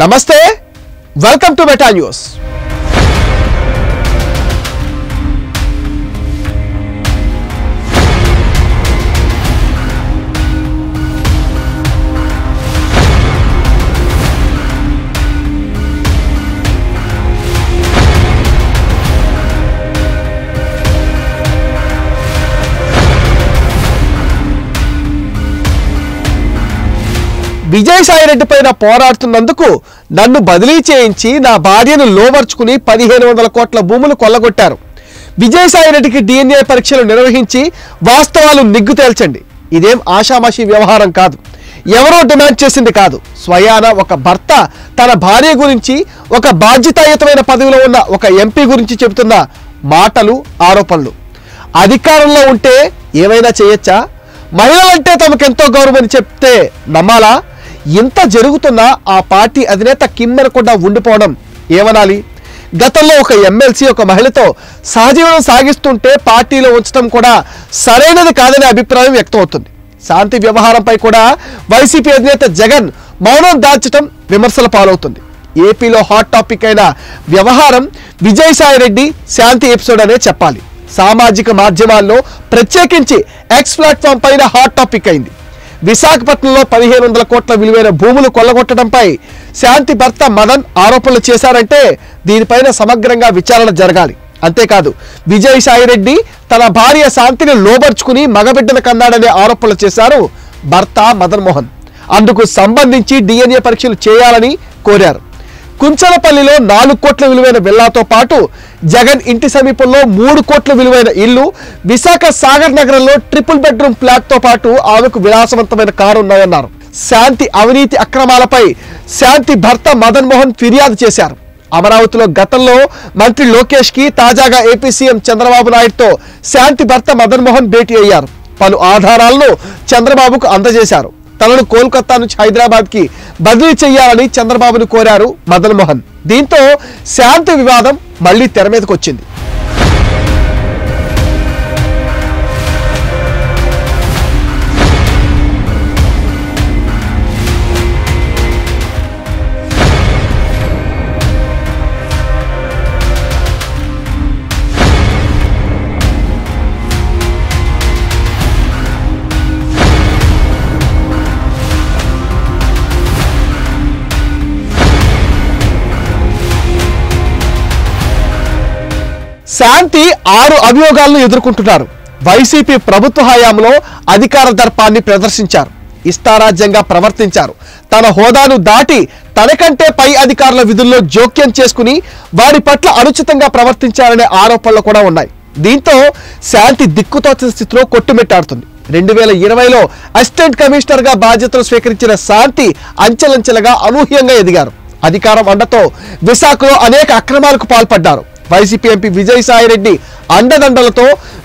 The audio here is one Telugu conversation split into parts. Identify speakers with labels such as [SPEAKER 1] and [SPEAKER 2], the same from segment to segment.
[SPEAKER 1] నమస్తే, welcome to meta news. Vijayasai Reddy పైన పోరాడుతున్నందుకు నన్ను బదిలీ చేయించి నా భార్యను లోబర్చుకుని 1500 కోట్ల భూములు కొల్లగొట్టారు. విజయసాయిరెడ్డికి DNA పరీక్షలు నిర్వహించి వాస్తవాలు నిగ్గు తేల్చండి. ఇదేం ఆషామాషి వ్యవహారం కాదు, ఎవరో డిమాండ్ చేసింది కాదు. స్వయాన ఒక భర్త తన భార్య గురించి, ఒక బాధ్యతాయుతమైన పదవిలో ఉన్న ఒక ఎంపీ గురించి చెబుతున్న మాటలు, ఆరోపణలు. అధికారంలో ఉంటే ఏమైనా చేయొచ్చా? మహిళలంటే తమకెంతో గౌరవం అని చెప్తే నమ్మాలా? ఇంత జరుగుతున్నా ఆ పార్టీ అధినేత కిమ్మెనకుండా ఉండిపోవడం ఏమనాలి? గతంలో ఒక ఎమ్మెల్సీ ఒక మహిళతో సహజీవనం సాగిస్తుంటే పార్టీలో ఉంచడం కూడా సరైనది కాదనే అభిప్రాయం వ్యక్తం అవుతుంది. శాంతి వ్యవహారంపై కూడా వైసీపీ అధినేత జగన్ మౌనం దాల్చడం విమర్శల పాలవుతుంది. ఏపీలో హాట్ టాపిక్ అయిన వ్యవహారం విజయసాయిరెడ్డి శాంతి ఎపిసోడ్ అనే చెప్పాలి. సామాజిక మాధ్యమాల్లో ప్రత్యేకించి ఎక్స్ ప్లాట్ఫామ్ పైన హాట్ టాపిక్ అయింది. విశాఖపట్నంలో 1500 కోట్ల విలువైన భూములు కొల్లగొట్టడంపై శాంతి భర్త మదన్ ఆరోపణలు చేశారంటే దీనిపైన సమగ్రంగా విచారణ జరగాలి. అంతేకాదు, విజయసాయిరెడ్డి తన భార్య శాంతిని లోబర్చుకుని మగబిడ్డను కన్నాడనే ఆరోపణలు చేశారు భర్త మదన్ మోహన్. అందుకు సంబంధించి DNA పరీక్షలు చేయాలని కోరారు. కుంచలపల్లిలో 4 కోట్ల విలువైన విల్లాతో పాటు జగన్ ఇంటి సమీపంలో 3 కోట్ల విలువైన ఇల్లు, విశాఖ సాగర్ నగరంలో ట్రిపుల్ బెడ్రూమ్ ఫ్లాట్ తో పాటు ఆమెకు విలాసవంతమైన కారు ఉన్నాయన్నారు. శాంతి అవినీతి అక్రమాలపై శాంతి భర్త మదన్ మోహన్ ఫిర్యాదు చేశారు. అమరావతిలో గతంలో మంత్రి లోకేష్ కి, తాజాగా ఏపీ సీఎం చంద్రబాబు నాయుడుతో శాంతి భర్త మదన్ మోహన్ భేటీ అయ్యారు. పలు ఆధారాలను చంద్రబాబుకు అందజేశారు. తనను కోల్కతా నుంచి హైదరాబాద్ కి బదిలీ చేయాలని చంద్రబాబును కోరారు మదన్ మోహన్. దీంతో శాంతి వివాదం మళ్లీ తెర మీదకు వచ్చింది. శాంతి 6 అభియోగాలను ఎదుర్కొంటున్నారు. వైసీపీ ప్రభుత్వ హయాంలో అధికార దర్పాన్ని ప్రదర్శించారు, ఇష్టారాజ్యంగా ప్రవర్తించారు, తన హోదాను దాటి తనకంటే పై అధికారుల విధుల్లో జోక్యం చేసుకుని వారి పట్ల అనుచితంగా ప్రవర్తించారనే ఆరోపణలు కూడా ఉన్నాయి. దీంతో శాంతి దిక్కుతోచని స్థితిలో కొట్టుమిట్టాడుతుంది. 2020లో అసిస్టెంట్ కమిషనర్ గా బాధ్యతలు స్వీకరించిన శాంతి అంచెలంచెలుగా అనూహ్యంగా ఎదిగారు. అధికారం అండతో విశాఖలో అనేక అక్రమాలకు పాల్పడ్డారు. వైసీపీ ఎంపీ విజయసాయిరెడ్డి అండదండలతో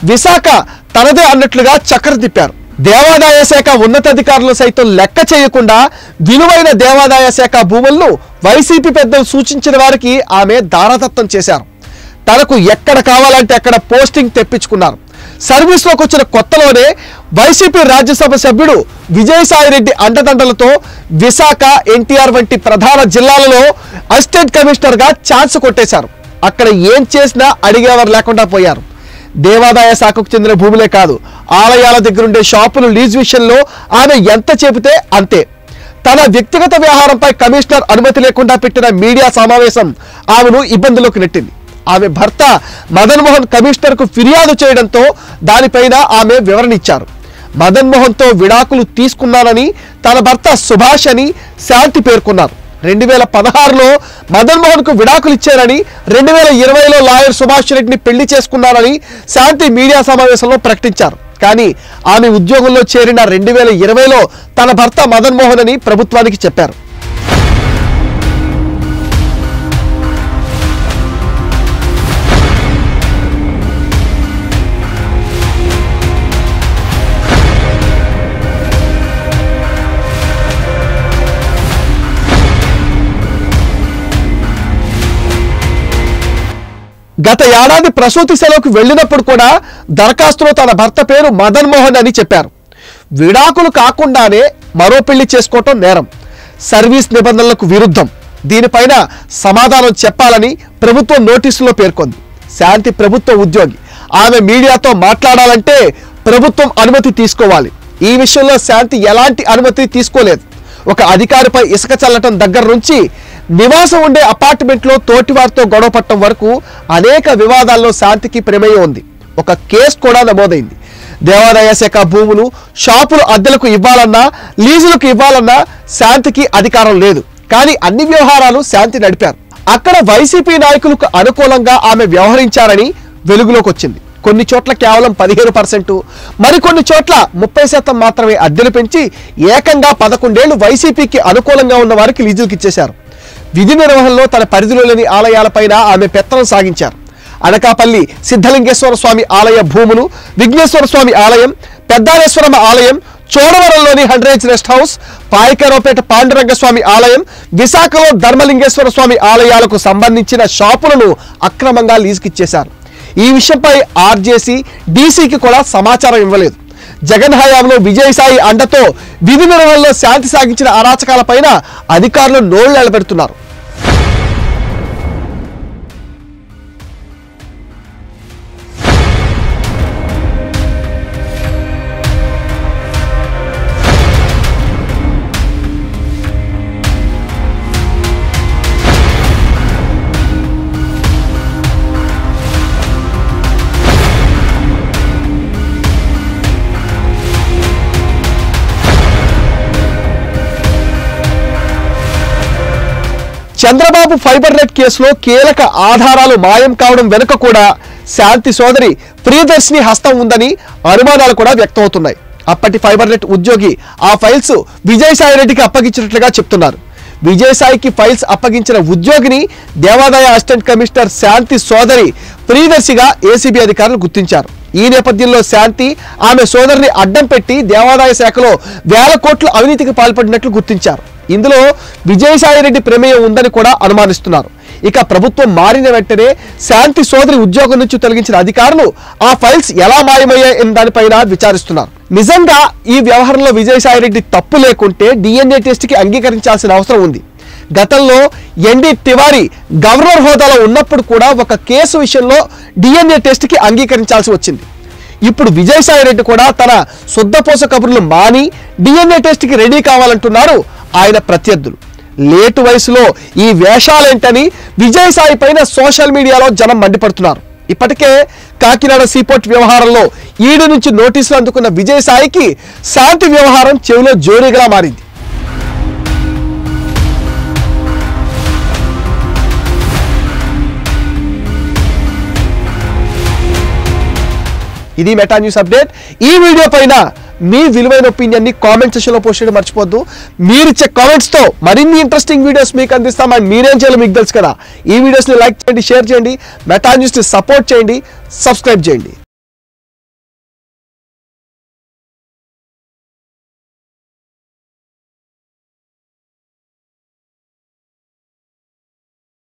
[SPEAKER 1] విశాఖ తనదే అన్నట్లుగా చక్కెర తిప్పారు. దేవాదాయ శాఖ ఉన్నతాధికారులు సైతం లెక్క చేయకుండా విలువైన దేవాదాయ శాఖ భూములను వైసీపీ పెద్దలు సూచించిన వారికి ఆమె దారదత్తం చేశారు. తనకు ఎక్కడ కావాలంటే అక్కడ పోస్టింగ్ తెప్పించుకున్నారు. సర్వీస్లోకి వచ్చిన కొత్తలోనే వైసీపీ రాజ్యసభ సభ్యుడు విజయసాయిరెడ్డి అండదండలతో విశాఖ, ఎన్టీఆర్ వంటి ప్రధాన జిల్లాలలో అసిస్టెంట్ కమిషనర్ గా ఛాన్స్ కొట్టేశారు. అక్కడ ఏం చేసినా అడిగేవారు లేకుండా పోయారు. దేవాదాయ శాఖకు చెందిన భూములే కాదు, ఆలయాల దగ్గరుండే షాపులు లీజ్ విషయంలో ఆమె ఎంత చెబితే అంతే. తన వ్యక్తిగత వ్యవహారంపై కమిషనర్ అనుమతి లేకుండా పెట్టిన మీడియా సమావేశం ఆమెను ఇబ్బందులోకి నెట్టింది. ఆమె భర్త మదన్ మోహన్ కమిషనర్ కు ఫిర్యాదు చేయడంతో దానిపైన ఆమె వివరణ ఇచ్చారు. మదన్ మోహన్ తో విడాకులు తీసుకున్నానని, తన భర్త సుభాష్ అని శాంతి పేర్కొన్నారు. 2016లో మదన్ మోహన్ కు విడాకులు ఇచ్చారని, 2020లో లాయర్ సుభాష్ రెడ్డిని పెళ్లి చేసుకున్నారని శాంతి మీడియా సమావేశంలో ప్రకటించారు. కానీ ఆమె ఉద్యోగంలో చేరిన 2020లో తన భర్త మదన్ మోహన్ అని ప్రభుత్వానికి చెప్పారు. గత ఏడాది ప్రసూతి సెలవుకు వెళ్ళినప్పుడు కూడా దరఖాస్తులో తన భర్త పేరు మదన్ మోహన్ అని చెప్పారు. విడాకులు కాకుండానే మరో పెళ్లి చేసుకోవటం నేరం, సర్వీస్ నిబంధనలకు విరుద్ధం. దీనిపైన సమాధానం చెప్పాలని ప్రభుత్వం నోటీసులో పేర్కొంది. శాంతి ప్రభుత్వ ఉద్యోగి, ఆమె మీడియాతో మాట్లాడాలంటే ప్రభుత్వం అనుమతి తీసుకోవాలి. ఈ విషయంలో శాంతి ఎలాంటి అనుమతి తీసుకోలేదు. ఒక అధికారిపై ఇసుక చల్లటం దగ్గర నుంచి నివాసం ఉండే అపార్ట్మెంట్లో తోటివారితో గొడవ పట్టడం వరకు అనేక వివాదాల్లో శాంతికి ప్రమేయం ఉంది. ఒక కేసు కూడా నమోదైంది. దేవాదాయ శాఖ భూములు, షాపులు అద్దెలకు ఇవ్వాలన్నా, లీజులకు ఇవ్వాలన్నా శాంతికి అధికారం లేదు. కానీ అన్ని వ్యవహారాలు శాంతి నడిపారు. అక్కడ వైసీపీ నాయకులకు అనుకూలంగా ఆమె వ్యవహరించారని వెలుగులోకి వచ్చింది. కొన్ని చోట్ల కేవలం 15%, మరికొన్ని చోట్ల 30% మాత్రమే అద్దెలు పెంచి ఏకంగా 11 ఏళ్లు వైసీపీకి అనుకూలంగా ఉన్న వారికి లీజులకు ఇచ్చేశారు. విధి నిర్వహణలో తన పరిధిలో లేని ఆలయాలపైన ఆమె పెత్తనం సాగించారు. అనకాపల్లి సిద్ధలింగేశ్వర స్వామి ఆలయ భూములు, విఘ్నేశ్వర స్వామి ఆలయం, పెద్దాలేశ్వరమ్మ ఆలయం, చోడవరంలోని హండ్రేజ్ రెస్ట్ హౌస్, పాయకరావుపేట పాండురంగ స్వామి ఆలయం, విశాఖలో ధర్మలింగేశ్వర స్వామి ఆలయాలకు సంబంధించిన షాపులను అక్రమంగా లీజుకిచ్చేశారు. ఈ విషయంపై ఆర్జేసీ, డీసీకి కూడా సమాచారం ఇవ్వలేదు. జగన్ హయాంలో విజయసాయి అండతో విధి నిర్వహణలో శాంతి సాగించిన అరాచకాలపైన అధికారులు నోళ్లు నిలబెడుతున్నారు. చంద్రబాబు ఫైబర్ నెట్ కేసులో కీలక ఆధారాలు మాయం కావడం వెనుక కూడా శాంతి సోదరి ప్రియదర్శిని హస్తం ఉందని అనుమానాలు కూడా వ్యక్తమవుతున్నాయి. అప్పటి ఫైబర్ నెట్ ఉద్యోగి ఆ ఫైల్స్ విజయసాయి రెడ్డికి అప్పగించినట్లుగా చెప్తున్నారు. విజయసాయికి ఫైల్స్ అప్పగించిన ఉద్యోగిని దేవాదాయ అసిస్టెంట్ కమిషనర్ శాంతి సోదరి ప్రియదర్శిగా ఏసీబీ అధికారులు గుర్తించారు. ఈ నేపథ్యంలో శాంతి ఆమె సోదరిని అడ్డం పెట్టి దేవాదాయ శాఖలో వేల కోట్ల అవినీతికి పాల్పడినట్లు గుర్తించారు. ఇందులో విజయసాయి రెడ్డి ప్రమేయం ఉందని కూడా అనుమానిస్తున్నారు. ఇక ప్రభుత్వం మారిన వెంటనే శాంతి సోదరి ఉద్యోగం నుంచి తొలగించిన అధికారులు ఆ ఫైల్స్ ఎలా మాయమయ్యాయన్న దానిపైన విచారిస్తున్నారు. నిజంగా ఈ వ్యవహారంలో విజయసాయి రెడ్డి తప్పు లేకుంటే DNA టెస్ట్కి అంగీకరించాల్సిన అవసరం ఉంది. గతంలో ఎన్డీ తివారీ గవర్నర్ హోదాలో ఉన్నప్పుడు కూడా ఒక కేసు విషయంలో DNA టెస్ట్కి అంగీకరించాల్సి వచ్చింది. ఇప్పుడు విజయసాయి రెడ్డి కూడా తన శుద్ధపోస కబుర్లు మాని DNA టెస్ట్కి రెడీ కావాలంటున్నారు ఆయన ప్రత్యర్థులు. లేటు వయసులో ఈ వేషాలేంటని విజయసాయి పైన సోషల్ మీడియాలో జనం మండిపడుతున్నారు. ఇప్పటికే కాకినాడ సీపోర్ట్ వ్యవహారంలో ఈడీ నుంచి నోటీసులు అందుకున్న విజయసాయికి శాంతి వ్యవహారం చెవిలో జోరీగా మారింది. ఇది మెటా న్యూస్ అప్డేట్. ఈ వీడియో పైన మీ విలువైన ఒపీనియన్ని కామెంట్ సెక్షన్లో పోస్ట్ చేయడం మర్చిపోద్దు. మీరిచ్చే కామెంట్స్తో మరిన్ని ఇంట్రెస్టింగ్ వీడియోస్ మీకు అందిస్తాం. అండ్ మీరేం చేయాలో మీకు తెలుసు కదా. ఈ వీడియోస్ని లైక్ చేయండి, షేర్ చేయండి, మెటా న్యూస్ని సపోర్ట్ చేయండి, సబ్స్క్రైబ్ చేయండి.